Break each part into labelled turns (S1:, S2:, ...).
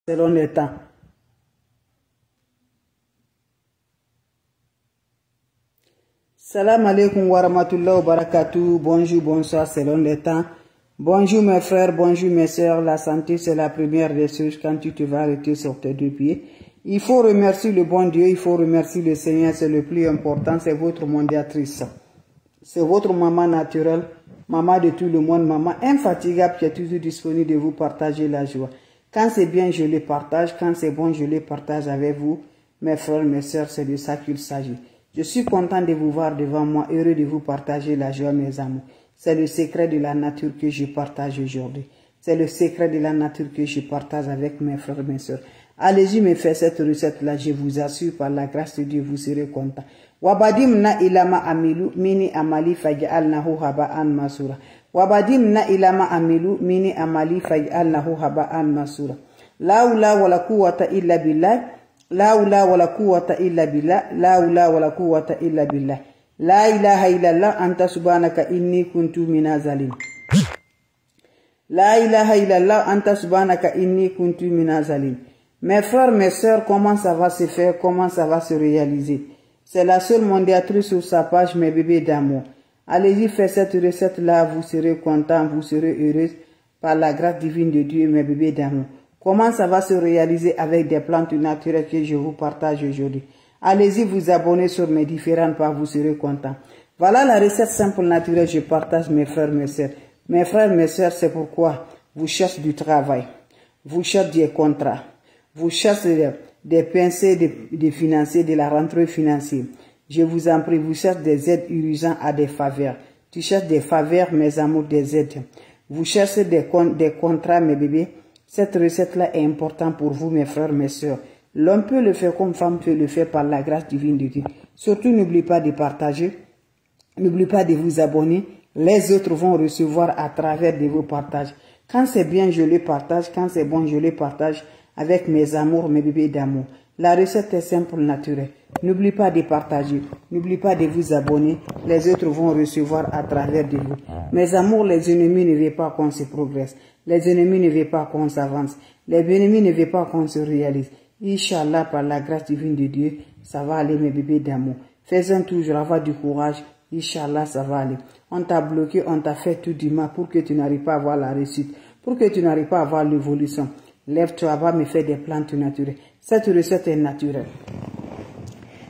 S1: selon le temps. Salam alaikum wa rahmatullahi wa barakatuh. Bonjour, bonsoir selon le temps. Bonjour mes frères, bonjour mes sœurs. La santé c'est la première des choses quand tu te vas arrêter sur tes deux pieds. Il faut remercier le bon Dieu, il faut remercier le Seigneur, c'est le plus important, c'est votre médiatrice. C'est votre maman naturelle, maman de tout le monde, maman infatigable qui est toujours disponible de vous partager la joie. Quand c'est bien, je le partage. Quand c'est bon, je le partage avec vous. Mes frères, mes sœurs, c'est de ça qu'il s'agit. Je suis content de vous voir devant moi, heureux de vous partager la joie, mes amours. C'est le secret de la nature que je partage aujourd'hui. C'est le secret de la nature que je partage avec mes frères, mes sœurs. Allez-y me faire cette recette-là, je vous assure, par la grâce de Dieu, vous serez content. Wabadimna ilama amilu mini amali faj'alnahu haba'an masura. Wabadimna ilama amilu mini amali faj'alnahu haba'an masura. La hawla wala quwwata illa billah. La hawla wala quwwata illa billah. La hawla wala quwwata illa billah. La ilaha illallah anta subhanaka inni kuntu minaz-zalimin. La ilaha illallah anta subhanaka inni kuntu minaz-zalimin. Mes frères, mes sœurs, comment ça va se faire, comment ça va se réaliser? C'est la seule mondiatrice sur sa page, mes bébés d'amour. Allez-y faire cette recette-là, vous serez contents, vous serez heureux par la grâce divine de Dieu, mes bébés d'amour. Comment ça va se réaliser avec des plantes naturelles que je vous partage aujourd'hui? Allez-y vous abonner sur mes différentes pages, vous serez contents. Voilà la recette simple naturelle, je partage mes frères, mes sœurs. Mes frères, mes sœurs, c'est pourquoi vous cherchez du travail, vous cherchez des contrats. Vous cherchez des pincées de financiers, de la rentrée financière. Je vous en prie, vous cherchez des aides urgentes à des faveurs. Tu cherches des faveurs, mes amours, des aides. Vous cherchez des contrats, mes bébés. Cette recette-là est importante pour vous, mes frères, mes sœurs. L'homme peut le faire comme femme peut le faire par la grâce divine de Dieu. Surtout, n'oubliez pas de partager. N'oubliez pas de vous abonner. Les autres vont recevoir à travers de vos partages. Quand c'est bien, je le partage. Quand c'est bon, je le partage avec mes amours, mes bébés d'amour. La recette est simple, naturelle. N'oubliez pas de partager. N'oubliez pas de vous abonner. Les autres vont recevoir à travers de vous. Mes amours, les ennemis ne veulent pas qu'on se progresse. Les ennemis ne veulent pas qu'on s'avance. Les ennemis ne veulent pas qu'on se réalise. Inch'Allah, par la grâce divine de Dieu, ça va aller, mes bébés d'amour. Fais-en toujours, avoir du courage. Inch'Allah, ça va aller. On t'a bloqué, on t'a fait tout du mal pour que tu n'arrives pas à avoir la réussite. Pour que tu n'arrives pas à avoir l'évolution. Lève-toi, va me faire des plantes naturelles. Cette recette est naturelle.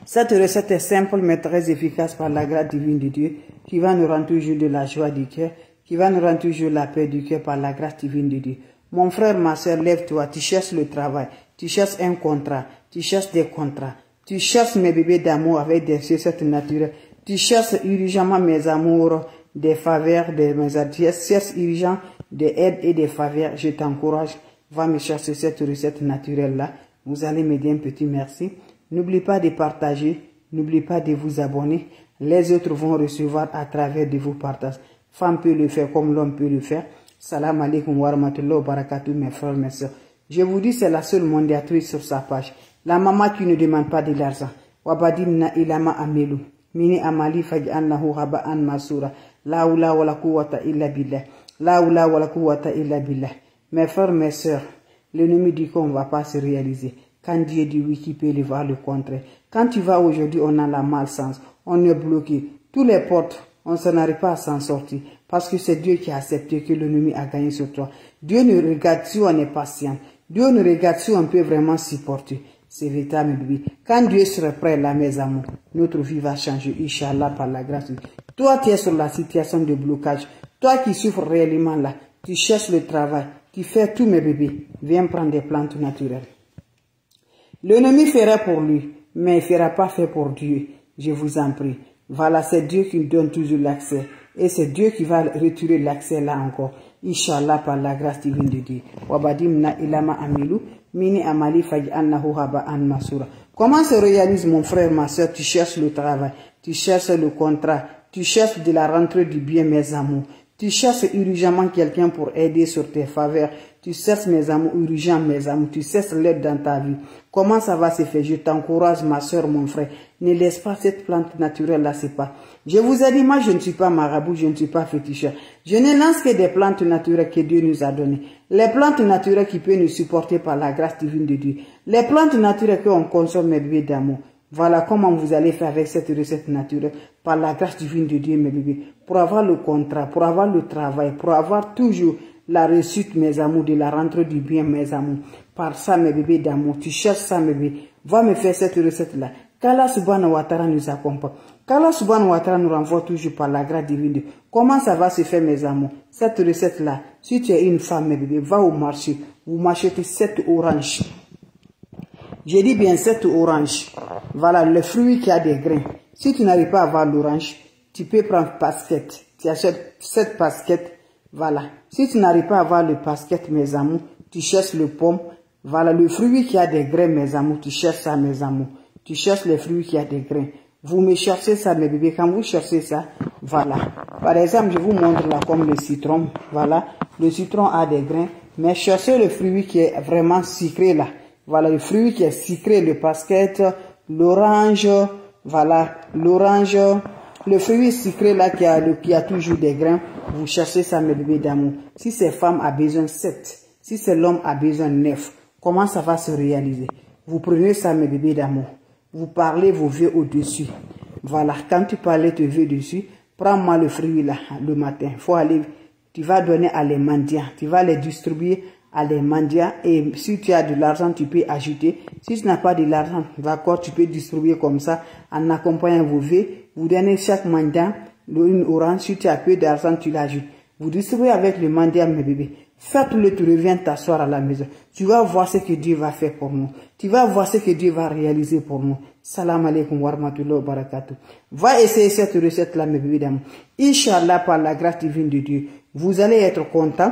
S1: Cette recette est simple mais très efficace par la grâce divine de Dieu qui va nous rendre toujours de la joie du cœur, qui va nous rendre toujours la paix du cœur par la grâce divine de Dieu. Mon frère, ma soeur, lève-toi, tu cherches le travail, tu cherches un contrat, tu cherches des contrats, tu cherches mes bébés d'amour avec des recettes naturelles, tu cherches urgemment mes amours, des faveurs, des mes adresses, tu cherches urgent des aides et des faveurs, je t'encourage. Va me chercher cette recette naturelle-là. Vous allez me dire un petit merci. N'oubliez pas de partager. N'oubliez pas de vous abonner. Les autres vont recevoir à travers de vos partages. Femme peut le faire comme l'homme peut le faire. Salam alaikum wa rahmatullahi wa barakatuh, mes frères, mes sœurs. Je vous dis, c'est la seule mondiatrice sur sa page. La maman qui ne demande pas de l'argent. Wabadimna ilama amelu. Mini amali faj'alnahu haba'an masura. La hawla wala quwwata illa billah. La hawla wala quwwata illa billah. Mes frères, mes sœurs, l'ennemi dit qu'on ne va pas se réaliser. Quand Dieu dit oui, qui peut le voir le contraire. Quand tu vas aujourd'hui, on a la malchance, on est bloqué. Tous les portes, on ne n'arrive pas à s'en sortir. Parce que c'est Dieu qui a accepté que l'ennemi a gagné sur toi. Dieu ne regarde si on est patient. Dieu ne regarde si on peut vraiment supporter. C'est véritable, bébé. Quand Dieu sera prêt là, mes amours, notre vie va changer, Inch'Allah, par la grâce de Dieu. Toi qui es sur la situation de blocage, toi qui souffres réellement là, tu cherches le travail, tu fais tout, mes bébés, viens prendre des plantes naturelles. L'ennemi fera pour lui, mais il ne fera pas fait pour Dieu. Je vous en prie. Voilà, c'est Dieu qui donne toujours l'accès. Et c'est Dieu qui va retirer l'accès là encore. Inch'Allah, par la grâce divine de Dieu. Wabadimna ilama amilu, mini amali faj'alnahu haba'an masura. Comment se réalise, mon frère, ma soeur? Tu cherches le travail, tu cherches le contrat, tu cherches de la rentrée du bien, mes amours. Tu cherches urgemment quelqu'un pour aider sur tes faveurs. Tu cherches mes amours urgents, mes amours. Tu cherches l'aide dans ta vie. Comment ça va se faire? Je t'encourage, ma soeur, mon frère. Ne laisse pas cette plante naturelle-là, c'est pas. Je vous ai dit, moi, je ne suis pas marabout, je ne suis pas féticheur. Je ne lance que des plantes naturelles que Dieu nous a données. Les plantes naturelles qui peuvent nous supporter par la grâce divine de Dieu. Les plantes naturelles qu'on consomme, mes bébés d'amour. Voilà comment vous allez faire avec cette recette naturelle, par la grâce divine de Dieu, mes bébés. Pour avoir le contrat, pour avoir le travail, pour avoir toujours la réussite, mes amours, de la rentrée du bien, mes amours. Par ça, mes bébés d'amour, tu cherches ça, mes bébés. Va me faire cette recette-là. Qu'Allah subhanahu wa ta'ala nous accompagne. Qu'Allah subhanahu wa ta'ala nous renvoie toujours par la grâce divine de Dieu. Comment ça va se faire, mes amours? Cette recette-là, si tu es une femme, mes bébés, va au marché. Vous m'achetez 7 oranges. J'ai dit bien 7 oranges. Voilà, le fruit qui a des grains. Si tu n'arrives pas à avoir l'orange, tu peux prendre basket. Tu achètes 7 baskets. Voilà. Si tu n'arrives pas à avoir le basket, mes amours, tu cherches le pomme. Voilà, le fruit qui a des grains, mes amours, tu cherches ça, mes amours. Tu cherches les fruits qui a des grains. Vous me cherchez ça, mes bébés. Quand vous cherchez ça, voilà. Par exemple, je vous montre là comme le citron. Voilà. Le citron a des grains. Mais cherchez le fruit qui est vraiment sucré là. Voilà, le fruit qui est sucré, le basket, l'orange. Voilà, l'orange. Le fruit sucré là qui a toujours des grains. Vous cherchez ça, mes bébés d'amour. Si cette femme a besoin 7, si c'est l'homme a besoin 9, comment ça va se réaliser? Vous prenez ça, mes bébés d'amour. Vous parlez vos vœux au-dessus. Voilà, quand tu parlais tes vœux dessus, prends-moi le fruit là, le matin. Faut aller, tu vas donner à les mendiants. Tu vas les distribuer à les mendiants. Et si tu as de l'argent, tu peux ajouter. Si tu n'as pas de l'argent, d'accord, tu peux distribuer comme ça, en accompagnant vos vœux. Vous donnez chaque mendiant une orange. Si tu as peu d'argent, tu l'ajoutes. Vous distribuez avec le mendiant, mes bébés. Faites-le, tu reviens t'asseoir à la maison. Tu vas voir ce que Dieu va faire pour nous. Tu vas voir ce que Dieu va réaliser pour nous. Salam alaikum wa rahmatullahi wa barakatuh. Va essayer cette recette-là, mes bébés d'amour. Inch'Allah, par la grâce divine de Dieu, vous allez être content.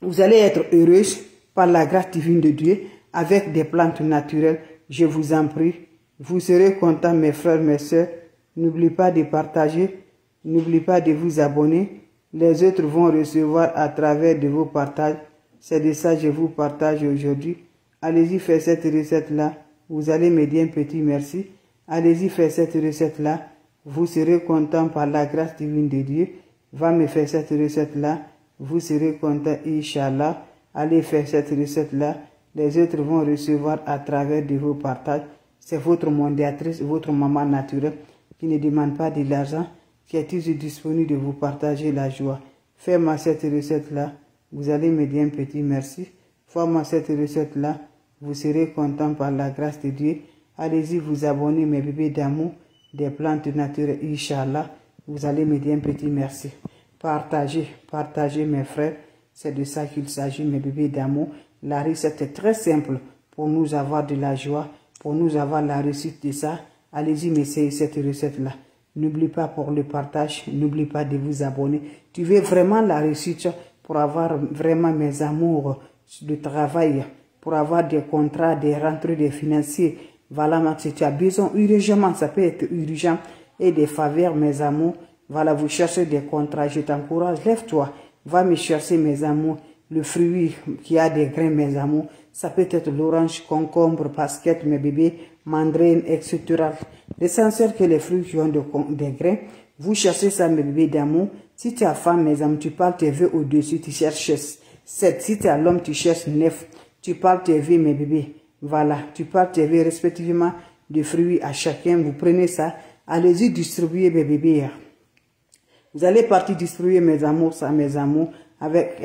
S1: Vous allez être heureuse par la grâce divine de Dieu avec des plantes naturelles. Je vous en prie. Vous serez contents, mes frères, mes sœurs. N'oubliez pas de partager. N'oubliez pas de vous abonner. Les autres vont recevoir à travers de vos partages. C'est de ça que je vous partage aujourd'hui. Allez-y faire cette recette-là. Vous allez me dire un petit merci. Allez-y faire cette recette-là. Vous serez content par la grâce divine de Dieu. Va me faire cette recette-là. Vous serez content, Inch'Allah. Allez faire cette recette-là. Les autres vont recevoir à travers de vos partages. C'est votre mondiatrice, votre maman naturelle qui ne demande pas de l'argent, qui est toujours disponible de vous partager la joie. Fais-moi cette recette-là, vous allez me dire un petit merci. Fais-moi cette recette-là, vous serez content par la grâce de Dieu. Allez-y vous abonner, mes bébés d'amour, des plantes naturelles, Inch'Allah. Vous allez me dire un petit merci. Partagez, partagez mes frères. C'est de ça qu'il s'agit, mes bébés d'amour. La recette est très simple pour nous avoir de la joie, pour nous avoir la réussite de ça. Allez-y, m'essayer cette recette-là. N'oublie pas pour le partage, n'oublie pas de vous abonner. Tu veux vraiment la réussite pour avoir vraiment mes amours de travail, pour avoir des contrats, des rentrées, des financiers. Voilà, si tu as besoin urgemment, ça peut être urgent, et des faveurs, mes amours. Voilà, vous cherchez des contrats, je t'encourage, lève-toi, va me chercher, mes amours, le fruit qui a des grains, mes amours. Ça peut être l'orange, concombre, basket, mes bébés, mandarine, etc. L'essentiel que les fruits qui ont des grains, vous cherchez ça, mes bébés d'amour. Si tu as femme, mes amis, tu parles tes vœux au-dessus, tu cherches 7. Si tu as l'homme, tu cherches 9. Tu parles tes vœux, mes bébés. Voilà, tu parles tes vœux respectivement de fruits à chacun. Vous prenez ça, allez-y distribuer, mes bébés. Vous allez partir distribuer, mes amours, ça, mes amours, avec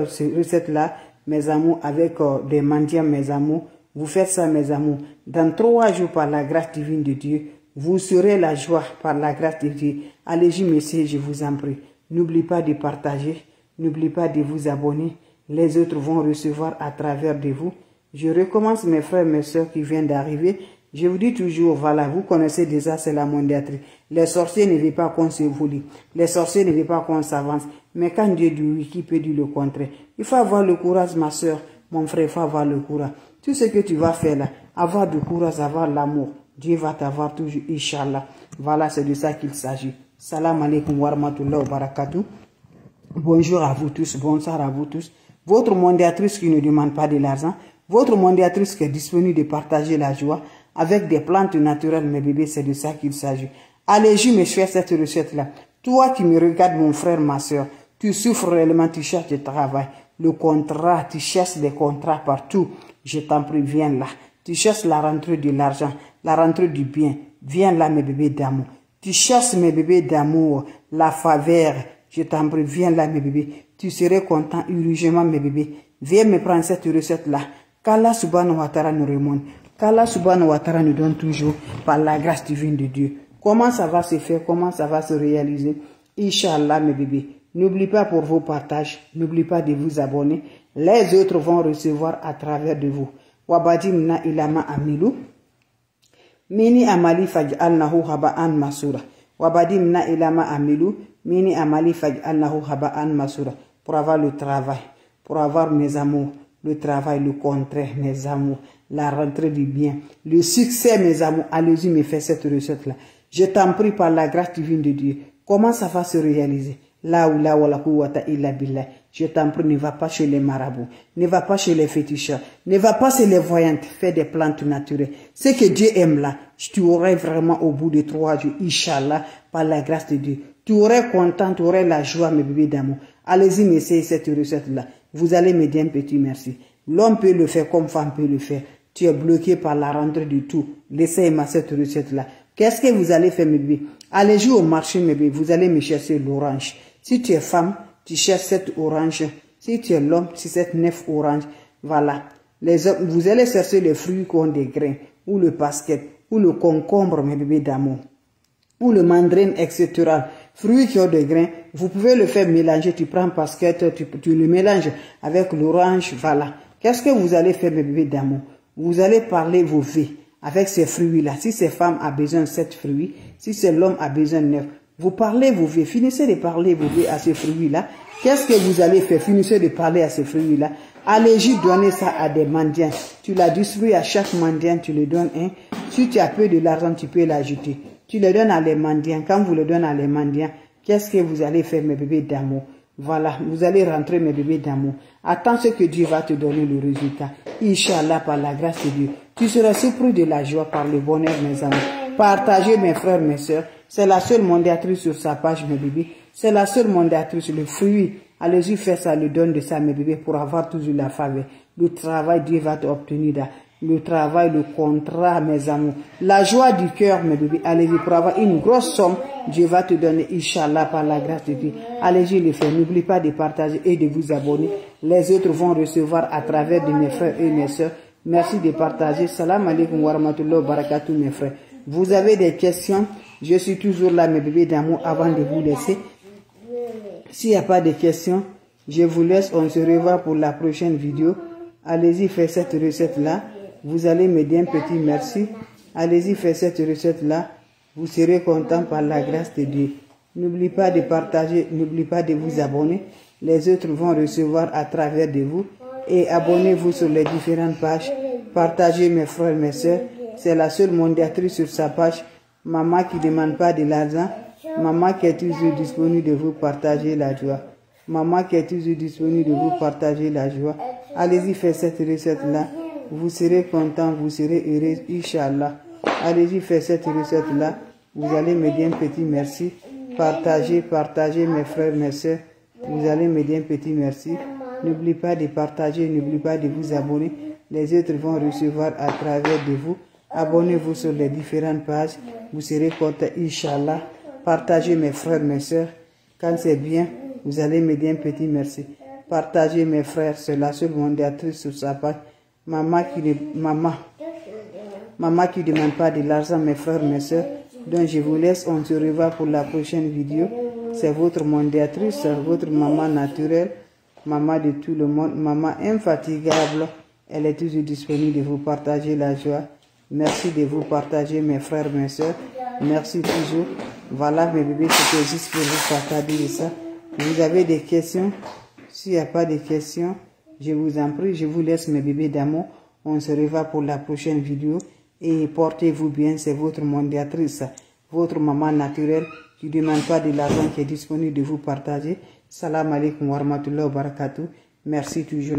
S1: cette recette-là, mes amours, avec des mendiants, mes amours. Vous faites ça, mes amours. Dans 3 jours, par la grâce divine de Dieu, vous serez la joie par la grâce de Dieu. Allez-y, messieurs, je vous en prie. N'oubliez pas de partager. N'oubliez pas de vous abonner. Les autres vont recevoir à travers de vous. Je recommence, mes frères, mes soeurs qui viennent d'arriver. Je vous dis toujours, voilà, vous connaissez déjà, c'est la mondiatrice. Les sorciers ne veulent pas qu'on se volie. Les sorciers ne veulent pas qu'on s'avance. Mais quand Dieu dit oui, qui peut dire le contraire? Il faut avoir le courage, ma soeur, mon frère, il faut avoir le courage. Tout ce que tu vas faire là, avoir du courage, avoir l'amour. Dieu va t'avoir toujours, Inch'Allah. Voilà, c'est de ça qu'il s'agit. Salam alaikum wa rahmatullahi wa barakatuh. Bonjour à vous tous, bonsoir à vous tous. votre mondiatrice qui ne demande pas de l'argent, votre mondiatrice qui est disponible de partager la joie avec des plantes naturelles, mes bébés, c'est de ça qu'il s'agit. Allez-y, me faire cette recette-là. Toi qui me regardes, mon frère, ma soeur, tu souffres réellement, tu cherches du travail. Le contrat, tu cherches des contrats partout. Je t'en prie, viens là. Tu cherches la rentrée de l'argent, la rentrée du bien. Viens là, mes bébés d'amour. Tu cherches, mes bébés d'amour, la faveur. Je t'en prie, viens là, mes bébés. Tu serais content, urgemment, mes bébés. Viens me prendre cette recette-là. Qu'Allah subhanahu wa ta'ala nous remonte. Qu'Allah subhanahu wa ta'ala nous donne toujours par la grâce divine de Dieu. Comment ça va se faire, comment ça va se réaliser? Inch'Allah, mes bébés. N'oublie pas pour vos partages, n'oublie pas de vous abonner. Les autres vont recevoir à travers de vous. Wabadimna ilama amilou. Mini amali faj'alnahu haba'an masura. Wabadimna ilama amilou. Mini amali faj'alnahu haba'an masura. Pour avoir le travail, pour avoir mes amours, le travail, le contraire, mes amours, la rentrée du bien, le succès, mes amours. Allez-y, me faire cette recette-là. Je t'en prie par la grâce divine de Dieu. Comment ça va se réaliser? Là où la wala quwwata illa billah. Je t'en prie, ne va pas chez les marabouts, ne va pas chez les féticheurs, ne va pas chez les voyantes, fais des plantes naturelles. Ce que Dieu aime là, tu aurais vraiment au bout de 3 jours, Inch'Allah, par la grâce de Dieu. Tu aurais content, tu aurais la joie, mes bébés d'amour. Allez-y, m'essayez cette recette-là. Vous allez me dire un petit merci. L'homme peut le faire comme femme peut le faire. Tu es bloqué par la rentrée du tout. Laissez-moi cette recette-là. Qu'est-ce que vous allez faire, mes bébés? Allez jouer au marché, mes bébés. Vous allez me chercher l'orange. Si tu es femme, tu cherches cette orange. Si tu es l'homme, c'est cette 9 orange. Voilà. Les hommes, vous allez chercher les fruits qui ont des grains, ou le basket, ou le concombre, mes bébés d'amour, ou le mandarin, etc. Fruits qui ont des grains, vous pouvez le faire mélanger. Tu prends un basket, tu le mélanges avec l'orange. Voilà. Qu'est-ce que vous allez faire, mes bébés d'amour? Vous allez parler vos vies avec ces fruits-là. Si cette femme a besoin de 7 fruits, si c'est l'homme a besoin de 9, vous parlez vos vies. Finissez de parler vos vies à ces fruits-là. Qu'est-ce que vous allez faire? Finissez de parler à ces fruits-là. Allez-y donner ça à des mendiants. Tu la distribues à chaque mendiant, tu le donnes un. Si tu as peu de l'argent, tu peux l'ajouter. Tu le donnes à les mendiants. Quand vous le donnez à les mendiants, qu'est-ce que vous allez faire, mes bébés d'amour? Voilà, vous allez rentrer, mes bébés d'amour. Attends ce que Dieu va te donner le résultat. Inch'Allah, par la grâce de Dieu. Tu seras surpris de la joie par le bonheur, mes amis. Partagez, mes frères, mes soeurs. C'est la seule mondiatrice sur sa page, mes bébés. C'est la seule mondiatrice, le fruit. Allez-y, faire ça, le don de ça, mes bébés, pour avoir toujours la faveur. Le travail, Dieu va t'obtenir là. Le travail, le contrat, mes amours. La joie du cœur, mes bébés. Allez-y, pour avoir une grosse somme, Dieu va te donner, Inch'Allah, par la grâce de Dieu. Allez-y, le faire. N'oubliez pas de partager et de vous abonner. Les autres vont recevoir à travers de mes frères et mes soeurs. Merci de partager. Salam alaikum wa rahmatullahi wa barakatuh, mes frères. Vous avez des questions? Je suis toujours là, mes bébés d'amour, avant de vous laisser. S'il n'y a pas de questions, je vous laisse. On se revoit pour la prochaine vidéo. Allez-y, faites cette recette-là. Vous allez me dire un petit merci. Allez-y, faites cette recette-là. Vous serez content par la grâce de Dieu. N'oubliez pas de partager, n'oubliez pas de vous abonner. Les autres vont recevoir à travers de vous. Et abonnez-vous sur les différentes pages. Partagez, mes frères, mes soeurs. C'est la seule mondiatrice sur sa page. Maman qui ne demande pas de l'argent. Maman qui est toujours disponible de vous partager la joie. Maman qui est toujours disponible de vous partager la joie. Allez-y, faites cette recette-là. Vous serez content, vous serez heureux, Inch'Allah. Allez-y, faites cette recette-là. Vous allez me dire un petit merci. Partagez, partagez, mes frères, mes soeurs. Vous allez me dire un petit merci. N'oubliez pas de partager, n'oubliez pas de vous abonner. Les autres vont recevoir à travers de vous. Abonnez-vous sur les différentes pages. Vous serez content, Inch'Allah. Partagez, mes frères, mes soeurs. Quand c'est bien, vous allez me dire un petit merci. Partagez, mes frères, c'est la seule mondiatrice sur sa page. Maman qui ne demande pas de l'argent, mes frères, mes soeurs. Donc je vous laisse, on se revoit pour la prochaine vidéo. C'est votre mondiatrice, c'est votre maman naturelle, maman de tout le monde, maman infatigable. Elle est toujours disponible de vous partager la joie. Merci de vous partager, mes frères, mes soeurs. Merci toujours. Voilà, mes bébés, c'était juste pour vous partager ça. Vous avez des questions? S'il n'y a pas de questions, je vous en prie, je vous laisse, mes bébés d'amour. On se revoit pour la prochaine vidéo. Et portez-vous bien, c'est votre mondiatrice, votre maman naturelle qui ne demande pas de l'argent qui est disponible de vous partager. Salam alaikum wa rahmatullahi wa barakatuh. Merci toujours.